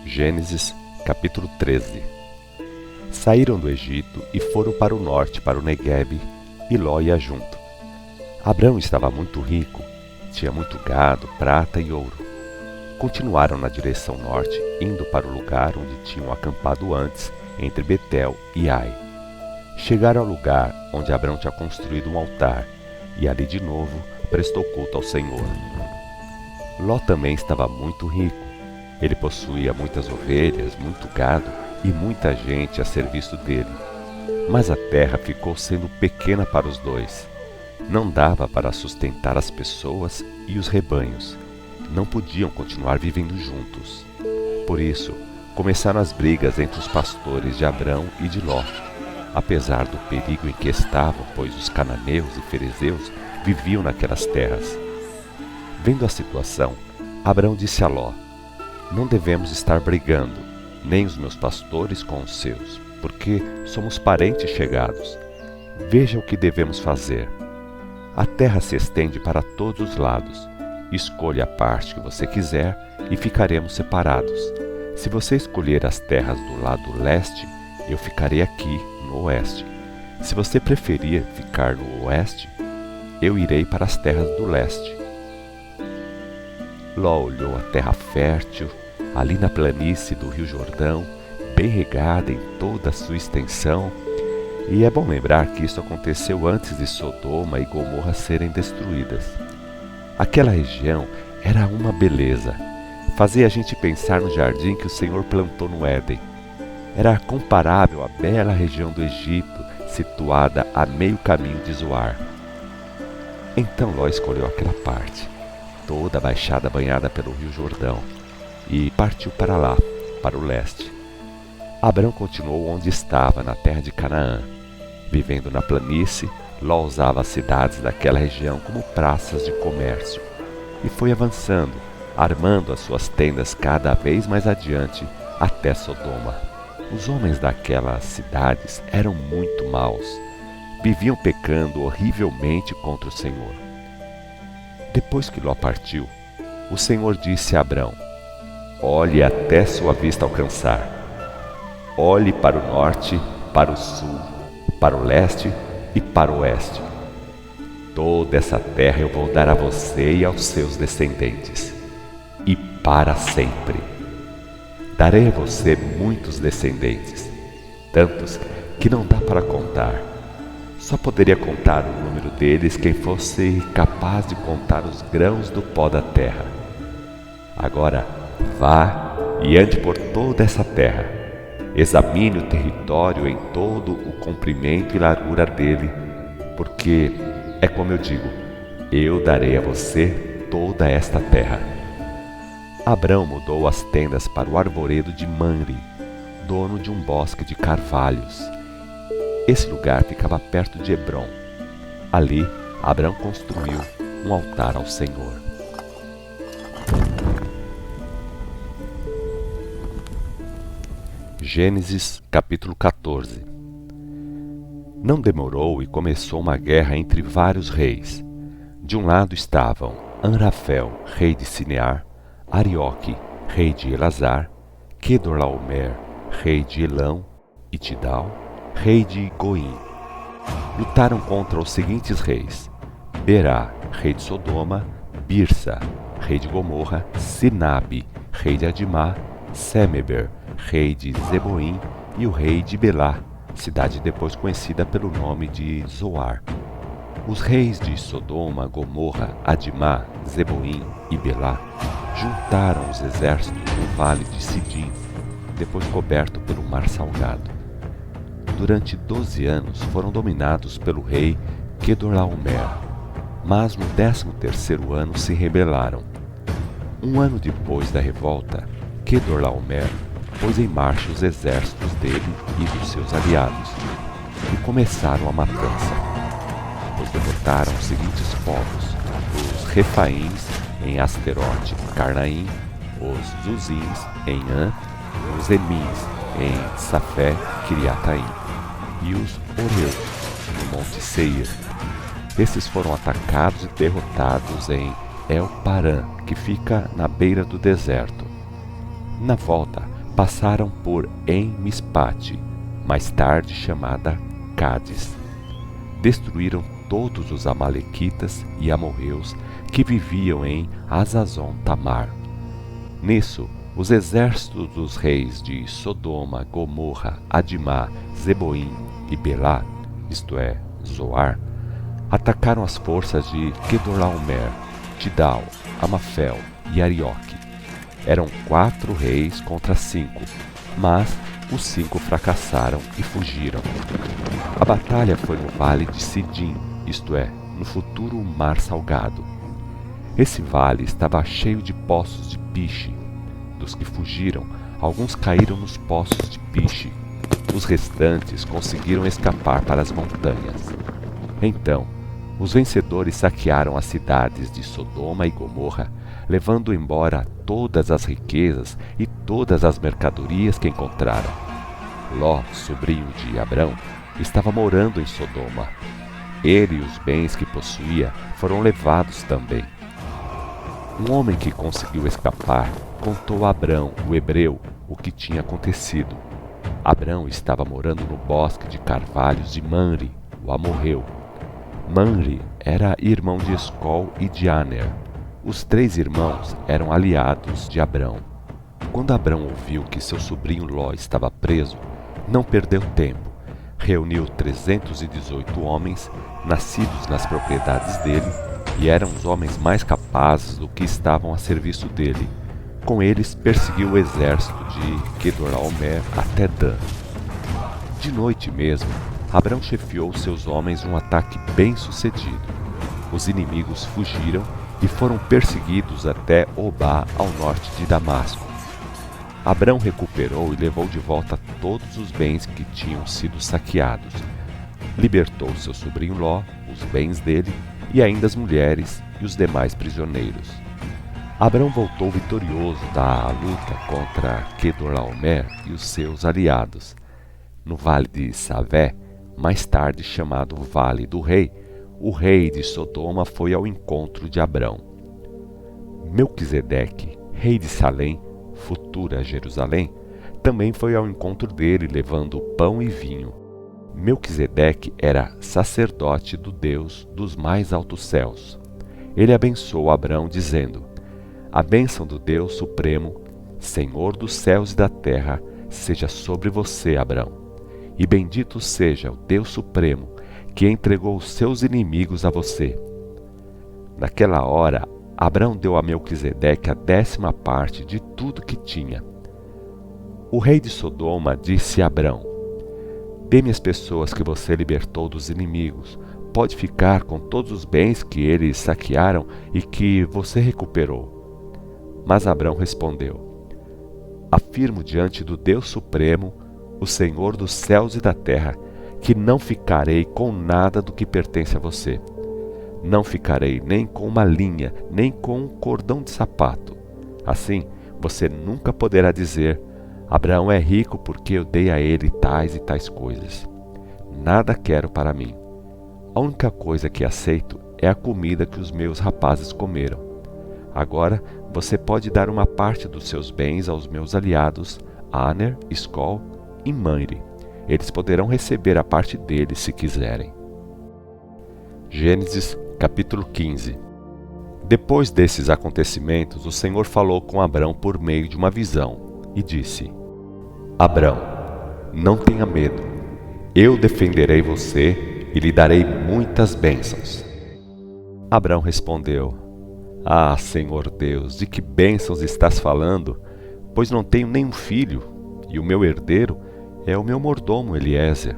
Gênesis, capítulo 13. Saíram do Egito e foram para o norte, para o Neguebe, e Ló ia junto. Abrão estava muito rico, tinha muito gado, prata e ouro. Continuaram na direção norte, indo para o lugar onde tinham acampado antes, entre Betel e Ai. Chegaram ao lugar onde Abrão tinha construído um altar, e ali de novo prestou culto ao Senhor. Ló também estava muito rico. Ele possuía muitas ovelhas, muito gado e muita gente a serviço dele. Mas a terra ficou sendo pequena para os dois. Não dava para sustentar as pessoas e os rebanhos. Não podiam continuar vivendo juntos. Por isso, começaram as brigas entre os pastores de Abrão e de Ló. Apesar do perigo em que estavam, pois os cananeus e ferezeus viviam naquelas terras. Vendo a situação, Abrão disse a Ló: não devemos estar brigando, nem os meus pastores com os seus, porque somos parentes chegados. Veja o que devemos fazer. A terra se estende para todos os lados. Escolha a parte que você quiser e ficaremos separados. Se você escolher as terras do lado leste, eu ficarei aqui, no oeste. Se você preferir ficar no oeste, eu irei para as terras do leste. Ló olhou a terra fértil, ali na planície do Rio Jordão, bem regada em toda a sua extensão. E é bom lembrar que isso aconteceu antes de Sodoma e Gomorra serem destruídas. Aquela região era uma beleza. Fazia a gente pensar no jardim que o Senhor plantou no Éden. Era comparável à bela região do Egito, situada a meio caminho de Zoar. Então Ló escolheu aquela parte, toda a baixada banhada pelo Rio Jordão, e partiu para lá, para o leste. Abrão continuou onde estava, na terra de Canaã. Vivendo na planície, Ló usava as cidades daquela região como praças de comércio, e foi avançando, armando as suas tendas cada vez mais adiante, até Sodoma. Os homens daquelas cidades eram muito maus, viviam pecando horrivelmente contra o Senhor. Depois que Ló partiu, o Senhor disse a Abrão: olhe até sua vista alcançar. Olhe para o norte, para o sul, para o leste e para o oeste. Toda essa terra eu vou dar a você e aos seus descendentes, e para sempre. Darei a você muitos descendentes, tantos que não dá para contar. Só poderia contar o número deles quem fosse capaz de contar os grãos do pó da terra. Agora, vá e ande por toda essa terra. Examine o território em todo o comprimento e largura dele, porque, é como eu digo, eu darei a você toda esta terra. Abrão mudou as tendas para o arvoredo de Mamre, dono de um bosque de carvalhos. Esse lugar ficava perto de Hebrom. Ali, Abrão construiu um altar ao Senhor. Gênesis, capítulo 14. Não demorou e começou uma guerra entre vários reis. De um lado estavam Amrafel, rei de Sinear, Arioque, rei de Elazar, Quedorlaomer, rei de Elão, e Tidal, rei de Goim. Lutaram contra os seguintes reis: Berá, rei de Sodoma, Birsa, rei de Gomorra, Sinabe, rei de Adimá, Semeber, rei de Zeboim, e o rei de Belá, cidade depois conhecida pelo nome de Zoar. Os reis de Sodoma, Gomorra, Adimá, Zeboim e Belá juntaram os exércitos no vale de Sidim, depois coberto pelo mar salgado. Durante 12 anos foram dominados pelo rei Quedorlaomer, mas no 13º ano se rebelaram. Um ano depois da revolta, Quedorlaomer pôs em marcha os exércitos dele e dos seus aliados, e começaram a matança. Pois derrotaram os seguintes povos: os Refaíns em Asterote, Carnaim, os Zuzins em An, os Emins em Safé, Kiriataim, e os Oreus no Monte Seir. Esses foram atacados e derrotados em El Parã, que fica na beira do deserto. Na volta, passaram por En-Mispate, mais tarde chamada Cádiz. Destruíram todos os amalequitas e amorreus que viviam em Hazazon-Tamar. Nisso, os exércitos dos reis de Sodoma, Gomorra, Adimá, Zeboim e Belá, isto é, Zoar, atacaram as forças de Quedorlaomer, Tidal, Amafel e Arioque. Eram 4 reis contra 5, mas os 5 fracassaram e fugiram. A batalha foi no vale de Sidim, isto é, no futuro Mar Salgado. Esse vale estava cheio de poços de piche. Dos que fugiram, alguns caíram nos poços de piche. Os restantes conseguiram escapar para as montanhas. Então, os vencedores saquearam as cidades de Sodoma e Gomorra, levando embora todas as riquezas e todas as mercadorias que encontraram. Ló, sobrinho de Abrão, estava morando em Sodoma. Ele e os bens que possuía foram levados também. Um homem que conseguiu escapar contou a Abrão, o hebreu, o que tinha acontecido. Abrão estava morando no bosque de carvalhos de Manre, o amorreu. Manre era irmão de Escol e de Aner. Os 3 irmãos eram aliados de Abrão. Quando Abrão ouviu que seu sobrinho Ló estava preso, não perdeu tempo. Reuniu 318 homens, nascidos nas propriedades dele, e eram os homens mais capazes do que estavam a serviço dele. Com eles perseguiu o exército de Quedorlaomer até Dan. De noite mesmo, Abrão chefiou seus homens um ataque bem-sucedido. Os inimigos fugiram e foram perseguidos até Obá, ao norte de Damasco. Abrão recuperou e levou de volta todos os bens que tinham sido saqueados. Libertou seu sobrinho Ló, os bens dele e ainda as mulheres e os demais prisioneiros. Abrão voltou vitorioso da luta contra Quedorlaomer e os seus aliados. No vale de Savé, mais tarde chamado Vale do Rei, o rei de Sodoma foi ao encontro de Abrão. Melquisedeque, rei de Salém, futura Jerusalém, também foi ao encontro dele levando pão e vinho. Melquisedeque era sacerdote do Deus dos mais altos céus. Ele abençoou Abrão dizendo: a bênção do Deus Supremo, Senhor dos céus e da terra, seja sobre você, Abrão. E bendito seja o Deus Supremo, que entregou os seus inimigos a você. Naquela hora, Abrão deu a Melquisedeque a 10ª parte de tudo que tinha. O rei de Sodoma disse a Abrão: dê-me as pessoas que você libertou dos inimigos. Pode ficar com todos os bens que eles saquearam e que você recuperou. Mas Abrão respondeu: afirmo diante do Deus Supremo, o Senhor dos céus e da terra, que não ficarei com nada do que pertence a você. Não ficarei nem com uma linha, nem com um cordão de sapato. Assim, você nunca poderá dizer: Abraão é rico porque eu dei a ele tais e tais coisas. Nada quero para mim. A única coisa que aceito é a comida que os meus rapazes comeram. Agora, você pode dar uma parte dos seus bens aos meus aliados, Aner, Escol e Manre. Eles poderão receber a parte deles se quiserem. Gênesis capítulo 15. Depois desses acontecimentos, o Senhor falou com Abrão por meio de uma visão e disse: Abrão, não tenha medo. Eu defenderei você e lhe darei muitas bênçãos. Abrão respondeu: Ah, Senhor Deus, de que bênçãos estás falando? Pois não tenho nenhum filho, e o meu herdeiro é o meu mordomo Eliezer,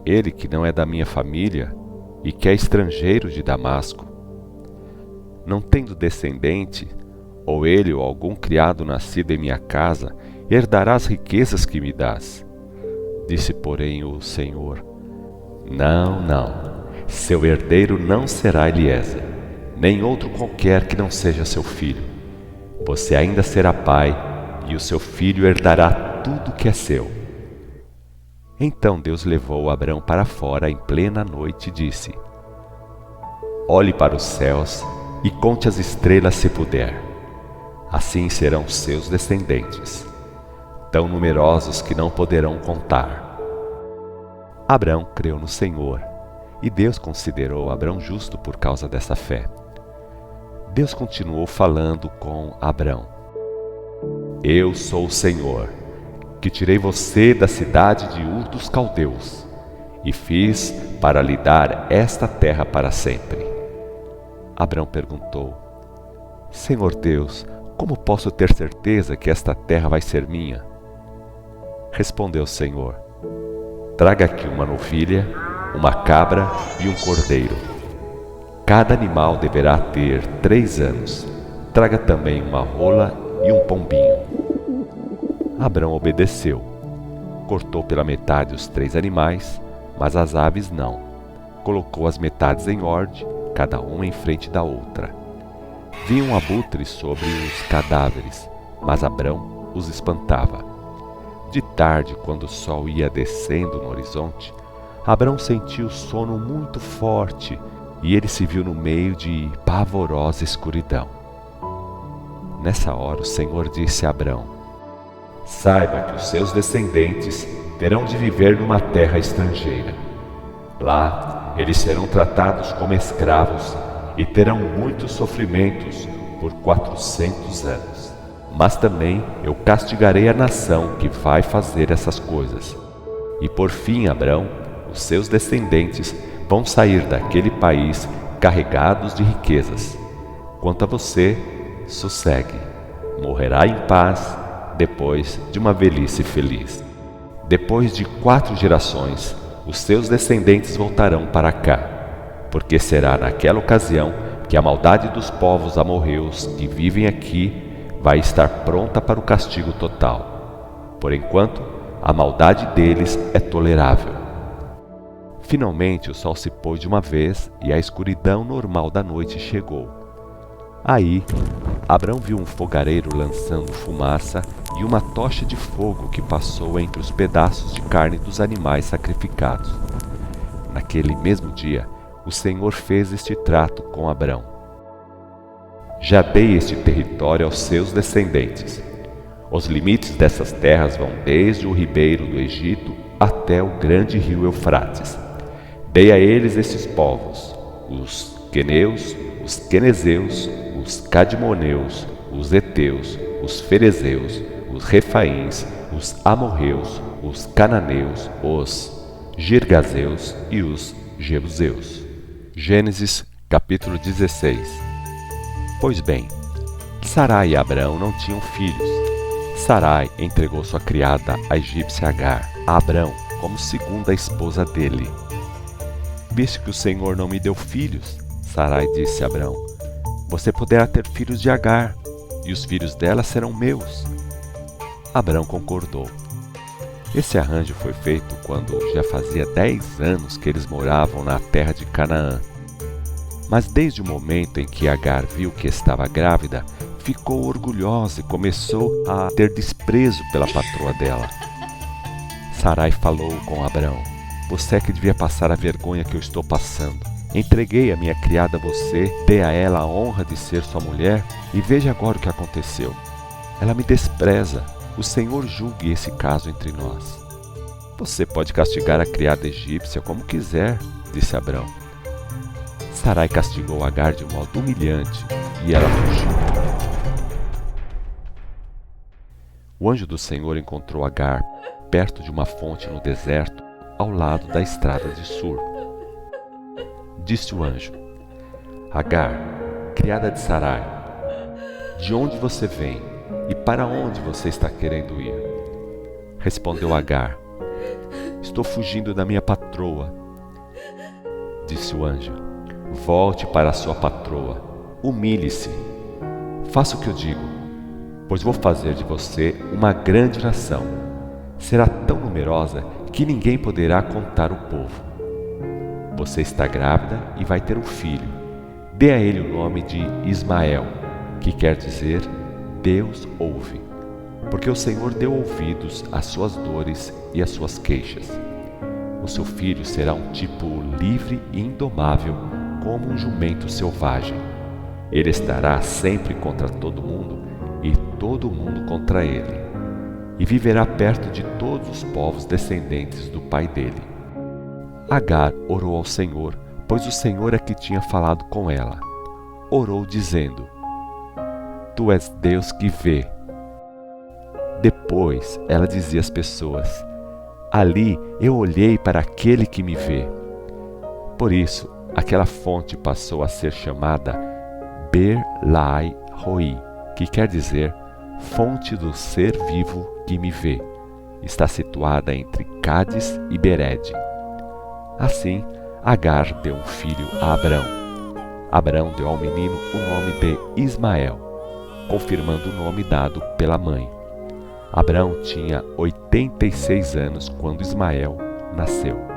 ele que não é da minha família e que é estrangeiro de Damasco. Não tendo descendente, ou ele ou algum criado nascido em minha casa, herdará as riquezas que me dás. Disse, porém, o Senhor: Não, não, seu herdeiro não será Eliezer, nem outro qualquer que não seja seu filho. Você ainda será pai, e o seu filho herdará tudo que é seu. Então Deus levou Abrão para fora em plena noite e disse: Olhe para os céus e conte as estrelas se puder. Assim serão seus descendentes. tão numerosos que não poderão contar. Abrão creu no Senhor, e Deus considerou Abrão justo por causa dessa fé. Deus continuou falando com Abrão: Eu sou o Senhor, que tirei você da cidade de Ur dos Caldeus, e fiz para lhe dar esta terra para sempre. Abrão perguntou: Senhor Deus, como posso ter certeza que esta terra vai ser minha? Respondeu o Senhor: Traga aqui uma novilha, uma cabra e um cordeiro. Cada animal deverá ter 3 anos. Traga também uma rola e um pombinho. Abrão obedeceu. Cortou pela metade os 3 animais, mas as aves não. Colocou as metades em ordem, cada uma em frente da outra. Vinham abutres sobre os cadáveres, mas Abrão os espantava. De tarde, quando o sol ia descendo no horizonte, Abrão sentiu sono muito forte e ele se viu no meio de pavorosa escuridão. Nessa hora o Senhor disse a Abrão: Saiba que os seus descendentes terão de viver numa terra estrangeira. Lá eles serão tratados como escravos e terão muitos sofrimentos por 400 anos. Mas também eu castigarei a nação que vai fazer essas coisas. E por fim, Abrão, os seus descendentes vão sair daquele país carregados de riquezas. Quanto a você, sossegue, morrerá em paz depois de uma velhice feliz. Depois de 4 gerações, os seus descendentes voltarão para cá, porque será naquela ocasião que a maldade dos povos amorreus que vivem aqui vai estar pronta para o castigo total. Por enquanto, a maldade deles é tolerável. Finalmente o sol se pôs de uma vez e a escuridão normal da noite chegou. Aí, Abrão viu um fogareiro lançando fumaça e uma tocha de fogo que passou entre os pedaços de carne dos animais sacrificados. Naquele mesmo dia, o Senhor fez este trato com Abrão: Já dei este território aos seus descendentes. Os limites dessas terras vão desde o ribeiro do Egito até o grande rio Eufrates. Dei a eles esses povos: os queneus, os quenezeus, os cadmoneus, os heteus, os ferezeus, os refaíns, os amorreus, os cananeus, os girgazeus e os jebuseus. Gênesis capítulo 16. Pois bem, Sarai e Abrão não tinham filhos. Sarai entregou sua criada, a egípcia Agar, a Abrão como segunda esposa dele. Visto que o Senhor não me deu filhos, Sarai disse a Abrão: Você poderá ter filhos de Agar, e os filhos dela serão meus. Abrão concordou. Esse arranjo foi feito quando já fazia 10 anos que eles moravam na terra de Canaã. Mas desde o momento em que Agar viu que estava grávida, ficou orgulhosa e começou a ter desprezo pela patroa dela. Sarai falou com Abrão: Você é que devia passar a vergonha que eu estou passando. Entreguei a minha criada a você, dei a ela a honra de ser sua mulher, e veja agora o que aconteceu. Ela me despreza. O Senhor julgue esse caso entre nós. Você pode castigar a criada egípcia como quiser, disse Abrão. Sarai castigou Agar de um modo humilhante, e ela fugiu. O anjo do Senhor encontrou Agar perto de uma fonte no deserto, ao lado da estrada de Sur. Disse o anjo: Agar, criada de Sarai, de onde você vem e para onde você está querendo ir? Respondeu Agar: Estou fugindo da minha patroa. Disse o anjo: Volte para a sua patroa, humilhe-se. Faça o que eu digo, pois vou fazer de você uma grande nação. Será tão numerosa que ninguém poderá contar o povo. Você está grávida e vai ter um filho. Dê a ele o nome de Ismael, que quer dizer Deus ouve, porque o Senhor deu ouvidos às suas dores e às suas queixas. O seu filho será um tipo livre e indomável, como um jumento selvagem. Ele estará sempre contra todo mundo e todo mundo contra ele. e viverá perto de todos os povos descendentes do pai dele. Agar orou ao Senhor, pois o Senhor é que tinha falado com ela. Orou dizendo: Tu és Deus que vê. Depois ela dizia às pessoas: Ali eu olhei para aquele que me vê. Por isso, aquela fonte passou a ser chamada Ber-Lai-Roi, que quer dizer fonte do ser vivo que me vê. Está situada entre Cádiz e Bered. Assim, Agar deu um filho a Abrão. Abrão deu ao menino o nome de Ismael, confirmando o nome dado pela mãe. Abrão tinha 86 anos quando Ismael nasceu.